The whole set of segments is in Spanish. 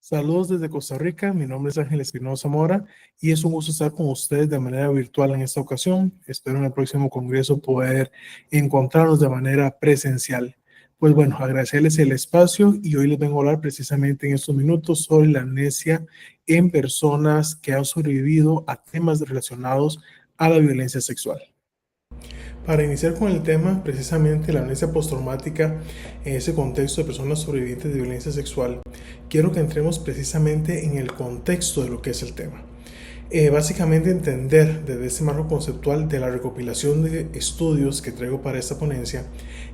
Saludos desde Costa Rica, mi nombre es Ángel Espinosa Mora y es un gusto estar con ustedes de manera virtual en esta ocasión. Espero en el próximo congreso poder encontrarnos de manera presencial. Pues bueno, agradecerles el espacio y hoy les vengo a hablar precisamente en estos minutos sobre la amnesia en personas que han sobrevivido a temas relacionados a la violencia sexual. Para iniciar con el tema, precisamente la amnesia postraumática en ese contexto de personas sobrevivientes de violencia sexual, quiero que entremos precisamente en el contexto de lo que es el tema. Básicamente entender desde ese marco conceptual de la recopilación de estudios que traigo para esta ponencia,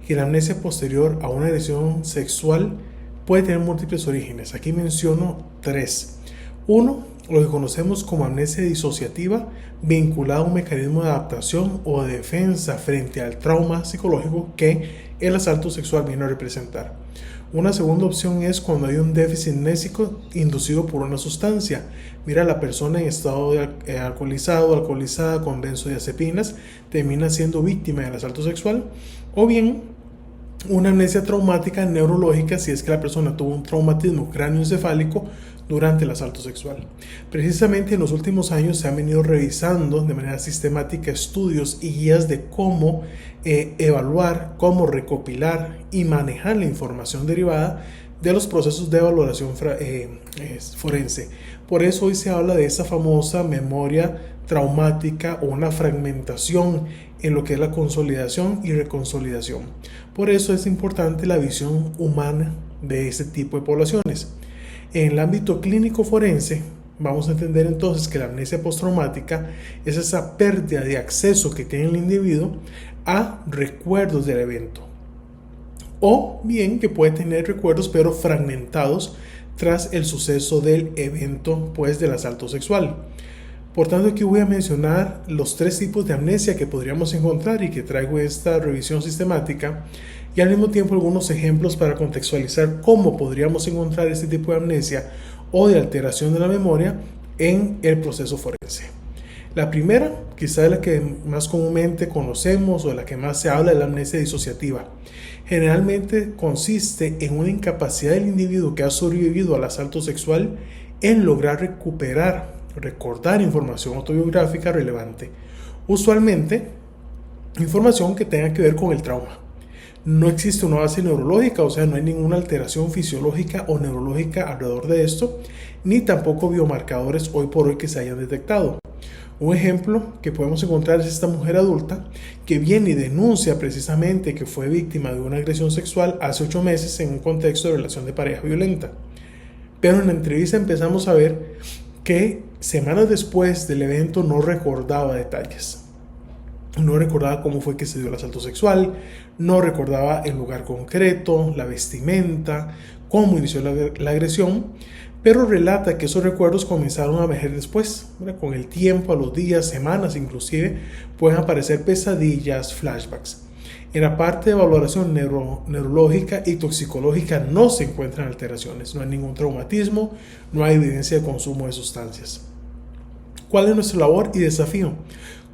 que la amnesia posterior a una agresión sexual puede tener múltiples orígenes. Aquí menciono tres. Uno, lo que conocemos como amnesia disociativa, vinculada a un mecanismo de adaptación o de defensa frente al trauma psicológico que el asalto sexual viene a representar. Una segunda opción es cuando hay un déficit mnésico inducido por una sustancia. Mira, la persona en estado de alcoholizada con benzodiazepinas termina siendo víctima del asalto sexual, o bien una amnesia traumática neurológica si es que la persona tuvo un traumatismo cráneoencefálico durante el asalto sexual. Precisamente en los últimos años se han venido revisando de manera sistemática estudios y guías de cómo evaluar, cómo recopilar y manejar la información derivada de los procesos de valoración forense. Por eso hoy se habla de esa famosa memoria traumática o una fragmentación en lo que es la consolidación y reconsolidación. Por eso es importante la visión humana de este tipo de poblaciones. En el ámbito clínico forense, vamos a entender entonces que la amnesia postraumática es esa pérdida de acceso que tiene el individuo a recuerdos del evento. O bien que puede tener recuerdos pero fragmentados tras el suceso del evento, pues del asalto sexual. Por tanto, aquí voy a mencionar los tres tipos de amnesia que podríamos encontrar y que traigo esta revisión sistemática, y al mismo tiempo algunos ejemplos para contextualizar cómo podríamos encontrar este tipo de amnesia o de alteración de la memoria en el proceso forense. La primera, quizá la que más comúnmente conocemos o de la que más se habla, es la amnesia disociativa. Generalmente consiste en una incapacidad del individuo que ha sobrevivido al asalto sexual en lograr recordar información autobiográfica relevante, usualmente información que tenga que ver con el trauma. No existe una base neurológica, o sea, no hay ninguna alteración fisiológica o neurológica alrededor de esto, ni tampoco biomarcadores hoy por hoy que se hayan detectado. Un ejemplo que podemos encontrar es esta mujer adulta que viene y denuncia precisamente que fue víctima de una agresión sexual hace 8 meses en un contexto de relación de pareja violenta. Pero en la entrevista empezamos a ver que semanas después del evento no recordaba detalles. No recordaba cómo fue que se dio el asalto sexual, no recordaba el lugar concreto, la vestimenta, cómo inició la agresión, pero relata que esos recuerdos comenzaron a emerger después. Con el tiempo, a los días, semanas inclusive, pueden aparecer pesadillas, flashbacks. En la parte de valoración neurológica y toxicológica no se encuentran alteraciones, no hay ningún traumatismo, no hay evidencia de consumo de sustancias. ¿Cuál es nuestra labor y desafío?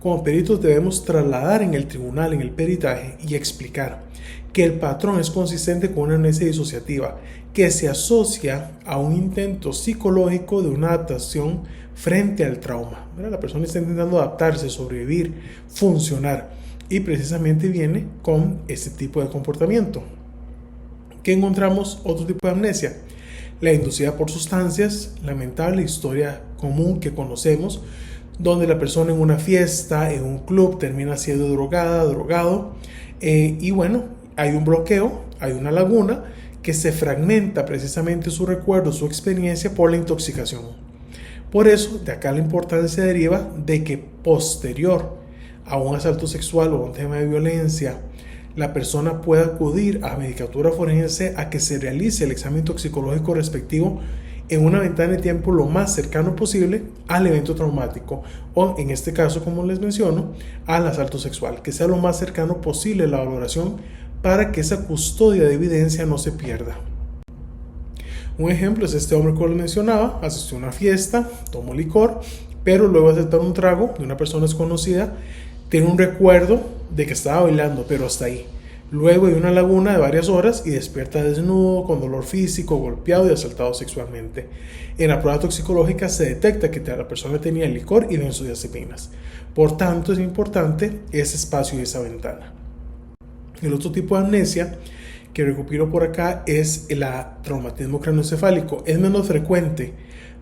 Como peritos debemos trasladar en el tribunal, en el peritaje, y explicar que el patrón es consistente con una amnesia disociativa que se asocia a un intento psicológico de una adaptación frente al trauma. La persona está intentando adaptarse, sobrevivir, funcionar, y precisamente viene con este tipo de comportamiento. ¿Qué encontramos? Otro tipo de amnesia, la inducida por sustancias, lamentable historia común que conocemos, donde la persona en una fiesta, en un club, termina siendo drogado, y bueno, hay un bloqueo, hay una laguna que se fragmenta precisamente su recuerdo, su experiencia por la intoxicación. Por eso, de acá la importancia deriva de que posterior a un asalto sexual o un tema de violencia, la persona pueda acudir a medicatura forense a que se realice el examen toxicológico respectivo en una ventana de tiempo lo más cercano posible al evento traumático o, en este caso, como les menciono, al asalto sexual, que sea lo más cercano posible la valoración para que esa custodia de evidencia no se pierda. Un ejemplo es este hombre que les mencionaba, asistió a una fiesta, tomó licor, pero luego de aceptar un trago de una persona desconocida, tiene un recuerdo de que estaba bailando, pero hasta ahí. luego de una laguna de varias horas y despierta desnudo, con dolor físico, golpeado y asaltado sexualmente. En la prueba toxicológica se detecta que la persona tenía licor y benzodiazepinas. Por tanto, es importante ese espacio y esa ventana. El otro tipo de amnesia que recupero por acá es el traumatismo craneoencefálico. Es menos frecuente,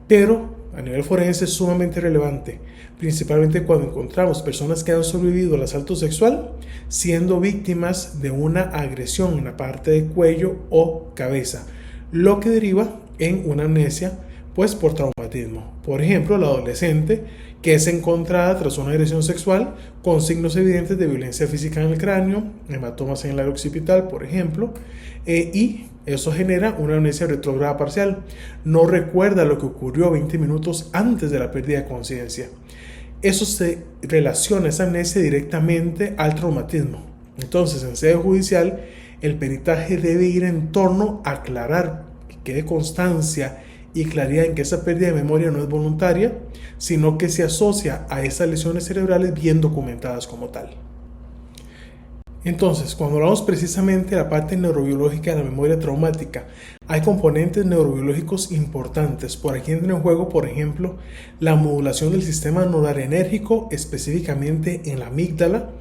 pero a nivel forense es sumamente relevante, principalmente cuando encontramos personas que han sobrevivido al asalto sexual siendo víctimas de una agresión en la parte de cuello o cabeza, lo que deriva en una amnesia pues por traumatismo. Por ejemplo, la adolescente que es encontrada tras una agresión sexual con signos evidentes de violencia física en el cráneo, hematomas en el área occipital, por ejemplo, y eso genera una amnesia retrógrada parcial. No recuerda lo que ocurrió 20 minutos antes de la pérdida de conciencia. Eso se relaciona, esa amnesia, directamente al traumatismo. Entonces, en sede judicial, el peritaje debe ir en torno a aclarar, que quede constancia y claridad en que esa pérdida de memoria no es voluntaria, sino que se asocia a esas lesiones cerebrales bien documentadas como tal. Entonces, cuando hablamos precisamente de la parte neurobiológica de la memoria traumática, hay componentes neurobiológicos importantes. Por aquí entra en juego, por ejemplo, la modulación del sistema noradrenérgico, específicamente en la amígdala,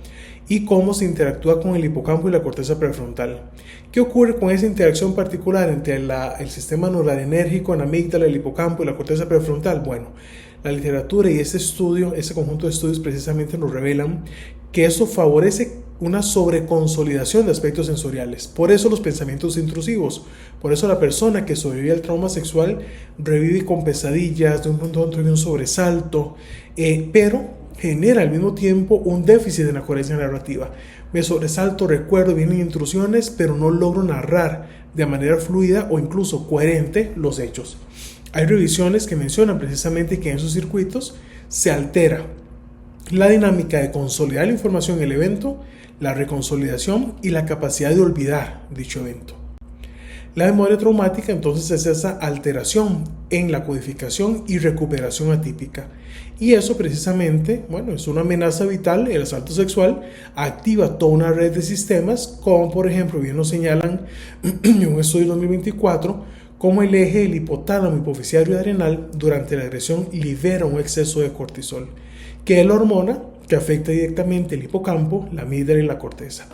y cómo se interactúa con el hipocampo y la corteza prefrontal. ¿Qué ocurre con esa interacción particular entre el sistema noradrenérgico en la amígdala, el hipocampo y la corteza prefrontal? Bueno, la literatura y ese conjunto de estudios precisamente nos revelan que eso favorece una sobreconsolidación de aspectos sensoriales. Por eso los pensamientos intrusivos, por eso la persona que sobrevive al trauma sexual revive con pesadillas, de un pronto a otro de un sobresalto, pero genera al mismo tiempo un déficit en la coherencia narrativa. Me sobresalto, recuerdo, vienen intrusiones, pero no logro narrar de manera fluida o incluso coherente los hechos. Hay revisiones que mencionan precisamente que en esos circuitos se altera la dinámica de consolidar la información en el evento, la reconsolidación y la capacidad de olvidar dicho evento. La memoria traumática entonces es esa alteración en la codificación y recuperación atípica. Y eso precisamente, bueno, es una amenaza vital. El asalto sexual activa toda una red de sistemas, como por ejemplo, bien lo señalan en un estudio de 2024, como el eje del hipotálamo hipoficiario adrenal durante la agresión libera un exceso de cortisol, que es la hormona que afecta directamente el hipocampo, la amígdala y la corteza.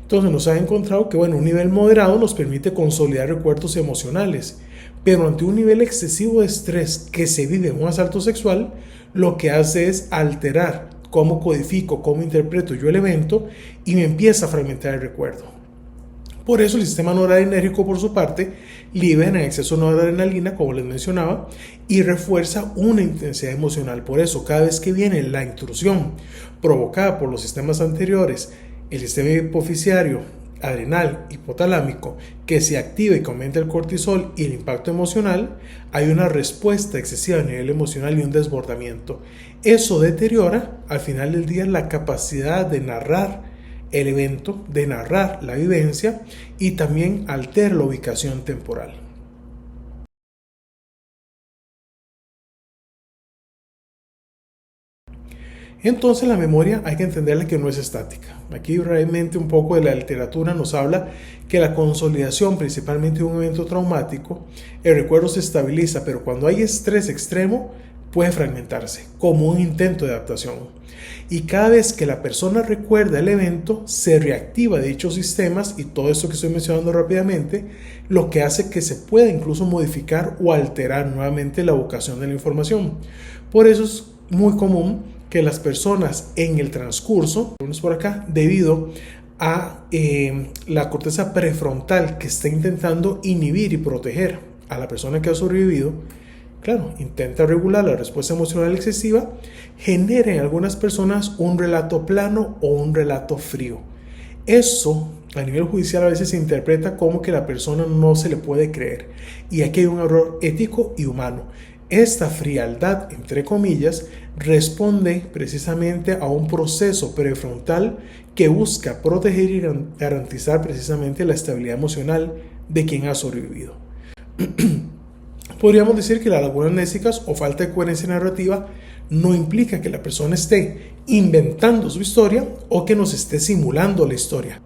Entonces nos ha encontrado que un nivel moderado nos permite consolidar recuerdos emocionales, pero ante un nivel excesivo de estrés que se vive en un asalto sexual, lo que hace es alterar cómo codifico, cómo interpreto yo el evento y me empieza a fragmentar el recuerdo. Por eso el sistema noradrenérgico, por su parte, libera en exceso noradrenalina, como les mencionaba, y refuerza una intensidad emocional. Por eso, cada vez que viene la intrusión provocada por los sistemas anteriores, el sistema hipoficiario, adrenal, hipotalámico, que se activa y que aumenta el cortisol y el impacto emocional, hay una respuesta excesiva a nivel emocional y un desbordamiento. Eso deteriora, al final del día, la capacidad de narrar el evento, de narrar la vivencia, y también altera la ubicación temporal. Entonces la memoria hay que entenderla que no es estática. Aquí realmente un poco de la literatura nos habla que la consolidación principalmente de un evento traumático, el recuerdo se estabiliza, pero cuando hay estrés extremo puede fragmentarse como un intento de adaptación. Y cada vez que la persona recuerda el evento, se reactiva dichos sistemas y todo esto que estoy mencionando rápidamente, lo que hace que se pueda incluso modificar o alterar nuevamente la ubicación de la información. Por eso es muy común que las personas en el transcurso, por acá, debido a la corteza prefrontal que está intentando inhibir y proteger a la persona que ha sobrevivido, claro, intenta regular la respuesta emocional excesiva, genera en algunas personas un relato plano o un relato frío. Eso a nivel judicial a veces se interpreta como que la persona no se le puede creer, y aquí hay un error ético y humano. Esta frialdad, entre comillas, responde precisamente a un proceso prefrontal que busca proteger y garantizar precisamente la estabilidad emocional de quien ha sobrevivido. Podríamos decir que las lagunas amnésicas o falta de coherencia narrativa no implica que la persona esté inventando su historia o que nos esté simulando la historia.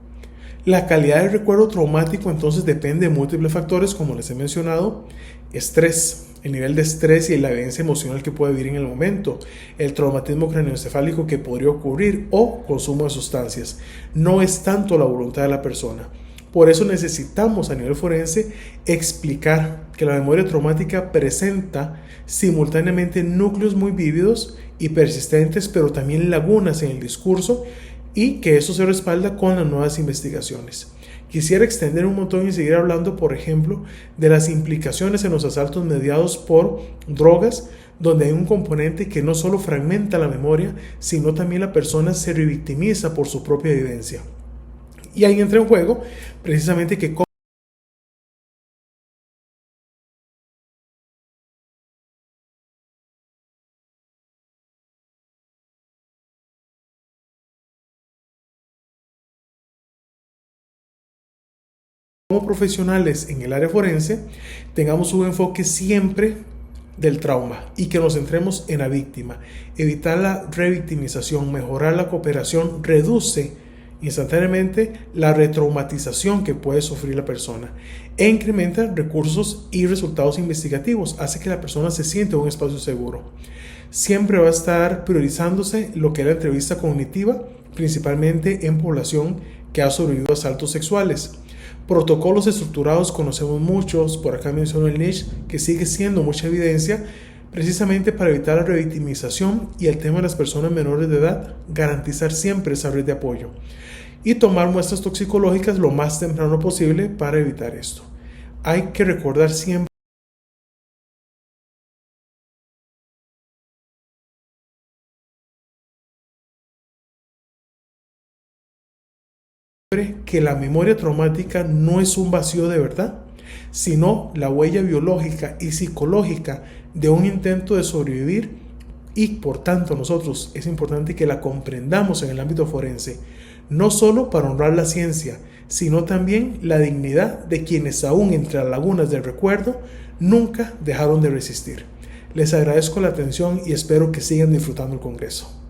La calidad del recuerdo traumático entonces depende de múltiples factores, como les he mencionado: estrés, el nivel de estrés y la evidencia emocional que puede vivir en el momento, el traumatismo craneoencefálico que podría ocurrir o consumo de sustancias. No es tanto la voluntad de la persona. Por eso necesitamos a nivel forense explicar que la memoria traumática presenta simultáneamente núcleos muy vívidos y persistentes, pero también lagunas en el discurso, y que eso se respalda con las nuevas investigaciones. Quisiera extender un montón y seguir hablando, por ejemplo, de las implicaciones en los asaltos mediados por drogas, donde hay un componente que no solo fragmenta la memoria, sino también la persona se revictimiza por su propia vivencia. Y ahí entra en juego precisamente que como profesionales en el área forense tengamos un enfoque siempre del trauma y que nos centremos en la víctima. Evitar la revictimización, mejorar la cooperación, reduce instantáneamente la retraumatización que puede sufrir la persona e incrementa recursos y resultados investigativos, hace que la persona se sienta en un espacio seguro. Siempre va a estar priorizándose lo que es la entrevista cognitiva, principalmente en población que ha sobrevivido a asaltos sexuales. Protocolos estructurados conocemos muchos, por acá menciono el NICH, que sigue siendo mucha evidencia, precisamente para evitar la revictimización y el tema de las personas menores de edad, garantizar siempre esa red de apoyo y tomar muestras toxicológicas lo más temprano posible para evitar esto. Hay que recordar siempre que la memoria traumática no es un vacío de verdad, sino la huella biológica y psicológica de un intento de sobrevivir, y por tanto nosotros es importante que la comprendamos en el ámbito forense, no solo para honrar la ciencia, sino también la dignidad de quienes aún entre las lagunas del recuerdo nunca dejaron de resistir. Les agradezco la atención y espero que sigan disfrutando el Congreso.